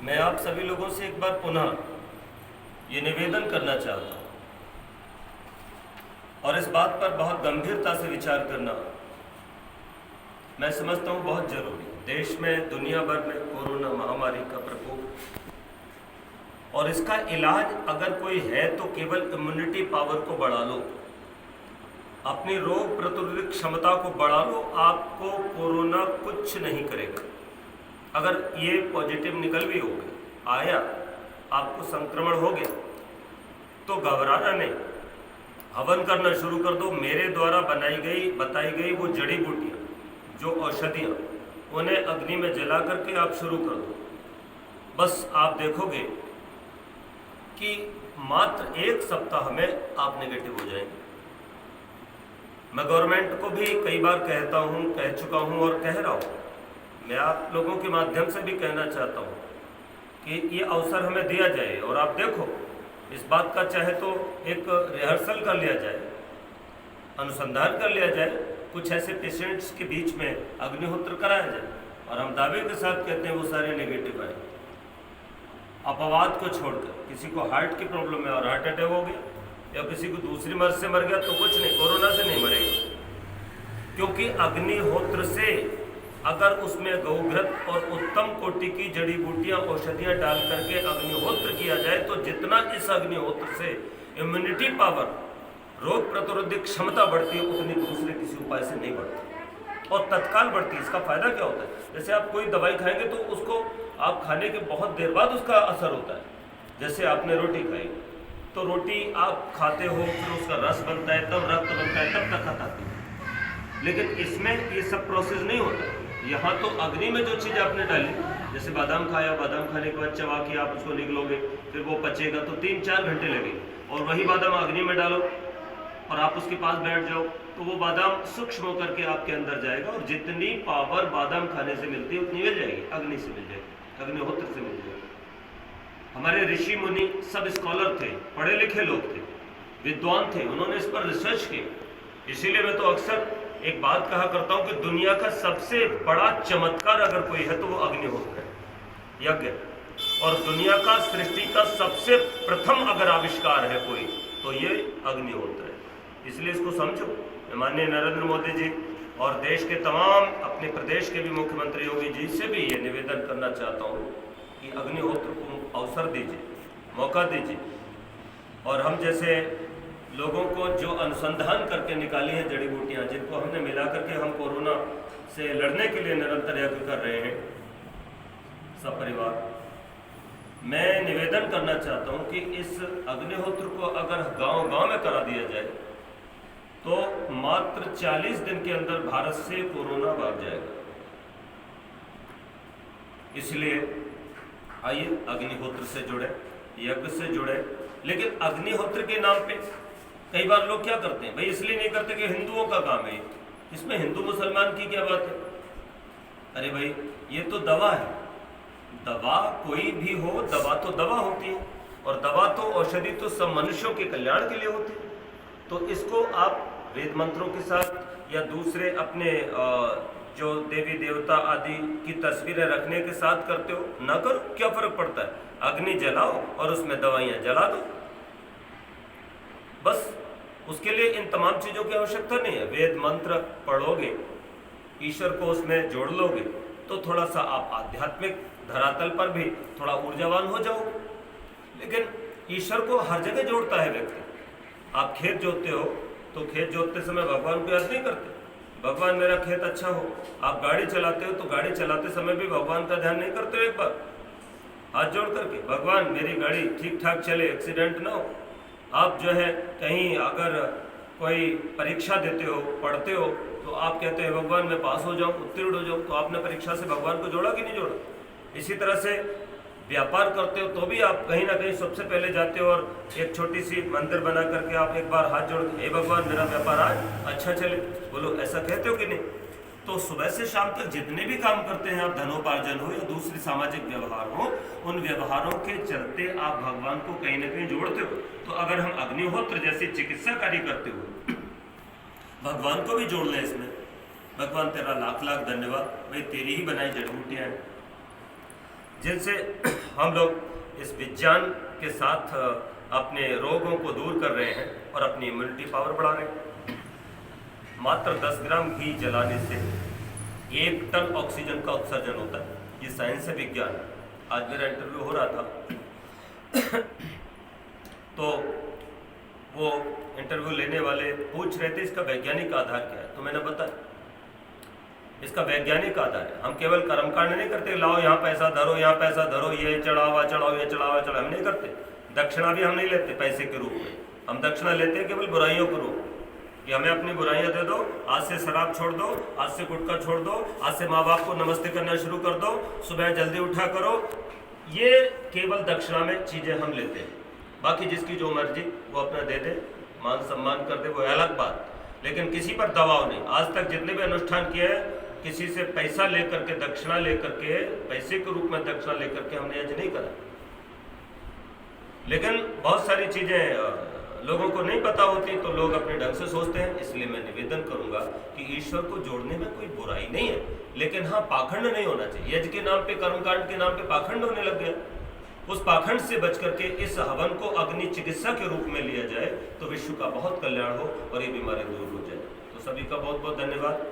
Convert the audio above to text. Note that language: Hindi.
मैं आप सभी लोगों से एक बार पुनः ये निवेदन करना चाहता हूँ और इस बात पर बहुत गंभीरता से विचार करना मैं समझता हूँ बहुत जरूरी है। देश में, दुनिया भर में कोरोना महामारी का प्रकोप और इसका इलाज अगर कोई है तो केवल इम्यूनिटी पावर को बढ़ा लो, अपनी रोग प्रतिरोधक क्षमता को बढ़ा लो, आपको कोरोना कुछ नहीं करेगा। अगर ये पॉजिटिव निकल भी हो गया, आया, आपको संक्रमण हो गया तो घबराना नहीं, हवन करना शुरू कर दो। मेरे द्वारा बताई गई वो जड़ी बूटियाँ, जो औषधियाँ, उन्हें अग्नि में जला करके आप शुरू कर दो। बस आप देखोगे कि मात्र 1 सप्ताह में आप नेगेटिव हो जाएंगे। मैं गवर्नमेंट को भी कई बार कहता हूँ, कह चुका हूँ और कह रहा हूँ। मैं आप लोगों के माध्यम से भी कहना चाहता हूँ कि ये अवसर हमें दिया जाए और आप देखो, इस बात का चाहे तो एक रिहर्सल कर लिया जाए, अनुसंधान कर लिया जाए, कुछ ऐसे पेशेंट्स के बीच में अग्निहोत्र कराया जाए और हम दावे के साथ कहते हैं वो सारे नेगेटिव आए। अपवाद को छोड़कर किसी को हार्ट की प्रॉब्लम है और हार्ट अटैक हो गया, या किसी को दूसरी मर्ज से मर गया, तो कुछ नहीं, कोरोना से नहीं मरेगा। क्योंकि अग्निहोत्र से अगर उसमें गौघृत और उत्तम कोटि की जड़ी बूटियां, औषधियां डाल करके अग्निहोत्र किया जाए तो जितना इस अग्निहोत्र से इम्यूनिटी पावर, रोग प्रतिरोधक क्षमता बढ़ती है, उतनी दूसरे किसी उपाय से नहीं बढ़ती और तत्काल बढ़ती है। इसका फायदा क्या होता है? जैसे आप कोई दवाई खाएंगे तो उसको आप खाने के बहुत देर बाद उसका असर होता है। जैसे आपने रोटी खाई तो रोटी आप खाते हो, फिर उसका रस बनता है, तब रक्त बनता है, तब ताकत आती है। लेकिन इसमें ये सब प्रोसेस नहीं होता। यहाँ तो अग्नि में जो चीज़ आपने डाली, जैसे बादाम खाया, बादाम खाने के बाद चबा के आप उसको निगलोगे, फिर वो पचेगा तो 3-4 घंटे लगेंगे, और वही बादाम अग्नि में डालो और आप उसके पास बैठ जाओ तो वो बादाम सूक्ष्म होकर के आपके अंदर जाएगा और जितनी पावर बादाम खाने से मिलती है उतनी मिल जाएगी, अग्नि से मिल जाएगी, अग्निहोत्र से मिल जाएगी। हमारे ऋषि मुनि सब स्कॉलर थे, पढ़े लिखे लोग थे, विद्वान थे, उन्होंने इस पर रिसर्च की। इसीलिए मैं तो अक्सर एक बात कहा करता हूं कि दुनिया का सबसे बड़ा चमत्कार अगर कोई है तो वो अग्निहोत्र है, यज्ञ। और दुनिया का, सृष्टि का सबसे प्रथम अगर आविष्कार है कोई तो ये अग्निहोत्र है। इसलिए इसको समझो। माननीय नरेंद्र मोदी जी और देश के तमाम, अपने प्रदेश के भी मुख्यमंत्री योगी जी से भी ये निवेदन करना चाहता हूँ कि अग्निहोत्र को अवसर दीजिए, मौका दीजिए। और हम जैसे लोगों को जो अनुसंधान करके निकाली हैं जड़ी बूटियाँ, जिनको हमने मिला करके हम कोरोना से लड़ने के लिए निरंतर यज्ञ कर रहे हैं, सब परिवार, मैं निवेदन करना चाहता हूँ कि इस अग्निहोत्र को अगर गांव-गांव में करा दिया जाए तो मात्र 40 दिन के अंदर भारत से कोरोना भाग जाएगा। इसलिए आइए अग्निहोत्र से जुड़े, यज्ञ से जुड़े। लेकिन अग्निहोत्र के नाम पे कई बार लोग क्या करते हैं, भाई इसलिए नहीं करते कि हिंदुओं का काम है, इसमें हिंदू मुसलमान की क्या बात है? अरे भाई ये तो दवा है, दवा कोई भी हो, दवा तो दवा होती है और दवा तो, औषधि तो सब मनुष्यों के कल्याण के लिए होती है। तो इसको आप वेद मंत्रों के साथ या दूसरे अपने जो देवी देवता आदि की तस्वीरें रखने के साथ करते हो, ना करो, क्या फर्क पड़ता है? अग्नि जलाओ और उसमें दवाइयाँ जला दो, बस। उसके लिए इन तमाम चीज़ों की आवश्यकता नहीं है। वेद मंत्र पढ़ोगे, ईश्वर को उसमें जोड़ लोगे तो थोड़ा सा आप आध्यात्मिक धरातल पर भी थोड़ा ऊर्जावान हो जाओगे। लेकिन ईश्वर को हर जगह जोड़ता है व्यक्ति। आप खेत जोतते हो तो खेत जोतते समय भगवान को याद नहीं करते, भगवान मेरा खेत अच्छा हो। आप गाड़ी चलाते हो तो गाड़ी चलाते समय भी भगवान का ध्यान नहीं करते हो? एक बार हाथ जोड़ करके, भगवान मेरी गाड़ी ठीक ठाक चले, एक्सीडेंट ना हो। आप जो है कहीं अगर कोई परीक्षा देते हो, पढ़ते हो, तो आप कहते हैं भगवान मैं पास हो जाऊं, उत्तीर्ण हो जाऊं, तो आपने परीक्षा से भगवान को जोड़ा कि नहीं जोड़ा? इसी तरह से व्यापार करते हो तो भी आप कहीं ना कहीं सबसे पहले जाते हो और एक छोटी सी मंदिर बना करके आप एक बार हाथ जोड़ के, हे भगवान मेरा व्यापार आज अच्छा चले, बोलो, ऐसा कहते हो कि नहीं? तो सुबह से शाम तक जितने भी काम करते हैं आप, धनोपार्जन हो या दूसरे सामाजिक व्यवहार हो, उन व्यवहारों के चलते आप भगवान को कहीं ना कहीं जोड़ते हो। तो अगर हम अग्निहोत्र जैसे चिकित्सा कार्य करते हो, भगवान को भी जोड़ लें इसमें, भगवान तेरा लाख लाख धन्यवाद, भाई तेरी ही बनाई जड़ी बूटियाँ हैं। जिनसे हम लोग इस विज्ञान के साथ अपने रोगों को दूर कर रहे हैं और अपनी इम्यूनिटी पावर बढ़ा रहे हैं। मात्र 10 ग्राम घी जलाने से 1 टन ऑक्सीजन का उत्सर्जन होता है। ये साइंस है, विज्ञान है। आज मेरा इंटरव्यू हो रहा था तो वो इंटरव्यू लेने वाले पूछ रहे थे इसका वैज्ञानिक आधार क्या है, तो मैंने बताया इसका वैज्ञानिक आधार है। हम केवल कर्मकांड नहीं करते, लाओ यहाँ पैसा धरो, यहाँ पैसा धरो, ये चढ़ावा चढ़ाओ, ये चढ़ावा चढ़ाओ, हम नहीं करते। दक्षिणा भी हम नहीं लेते पैसे के रूप में, हम दक्षिणा लेते हैं केवल बुराइयों के रूप में कि हमें अपनी बुराइयां दे दो, आज से शराब छोड़ दो, आज से गुटखा छोड़ दो, आज से माँ बाप को नमस्ते करना शुरू कर दो, सुबह जल्दी उठा करो। ये केवल दक्षिणा में चीज़ें हम लेते हैं। बाकी जिसकी जो मर्जी वो अपना दे दे, मान सम्मान कर दे, वो अलग बात, लेकिन किसी पर दबाव नहीं। आज तक जितने भी अनुष्ठान किए हैं किसी से पैसा लेकर के, दक्षिणा लेकर के, पैसे के रूप में दक्षिणा लेकर के हमने यज्ञ नहीं करा। लेकिन बहुत सारी चीज़ें लोगों को नहीं पता होती तो लोग अपने ढंग से सोचते हैं। इसलिए मैं निवेदन करूंगा कि ईश्वर को जोड़ने में कोई बुराई नहीं है, लेकिन हाँ पाखंड नहीं होना चाहिए। यज्ञ के नाम पे, कर्मकांड के नाम पे पाखंड होने लग गया। उस पाखंड से बच करके इस हवन को अग्नि चिकित्सा के रूप में लिया जाए तो विश्व का बहुत कल्याण हो और ये बीमारी दूर हो जाए। तो सभी का बहुत बहुत धन्यवाद।